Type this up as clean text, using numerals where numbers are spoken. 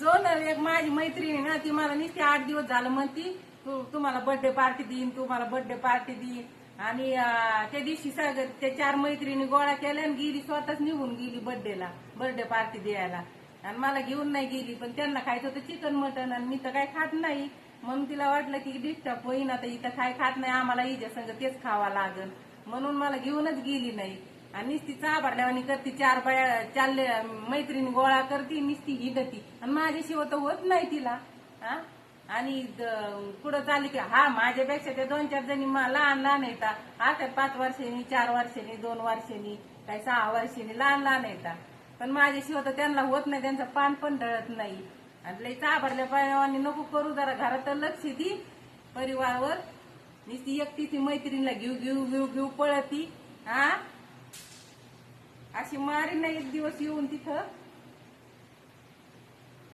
सोनल एक माझी मैत्रीण आहे ना, ती मला नुसती 8 दिवस झालं म्हणती तुम्हाला बर्थडे पार्टी देईन, तुम्हाला बर्थडे पार्टी देईन. आणि त्या दिवशी सगळं त्या 4 मैत्रिणी गोळा केल्या आणि गेली, स्वतःच निघून गेली बर्थडे पार्टी द्यायला. आणि मला घेऊन नाही गेली, पण त्यांना खायचं होतं चिकन मटन आणि मी तर काय खात नाही. म्हणून तिला वाटलं की डिस्टर्ब होईन, आता इथं काय खात नाही, आम्हाला हिच्या संग तेच खावा लागल, म्हणून मला घेऊनच गेली नाही. आणि नुसती चाभारल्यावानी करती, 4 बाया चालले मैत्रिणी गोळा करती, नुसती हिडती आणि माझ्याशिवाय तर होत नाही तिला. हा आणि पुढं चालली की हा माझ्यापेक्षा त्या 2-4 जणी लहान लहान येतात, हा काय 5 वर्षांनी 4 वर्षांनी 2 वर्षांनी काय 6 वर्षांनी लहान लहान येतात, पण माझ्याशिवाय तर त्यांना होत नाही, त्यांचं पान पण ढळत नाही. आणि लई चाभारल्या पायावानी नको करू, जरा घरात लक्ष दी परिवारावर. नुसती एकटी ती मैत्रिणीला घेऊ घेऊ घेऊ घेऊ पळती. हा अशी मारी नाही एक दिवस येऊन तिथं.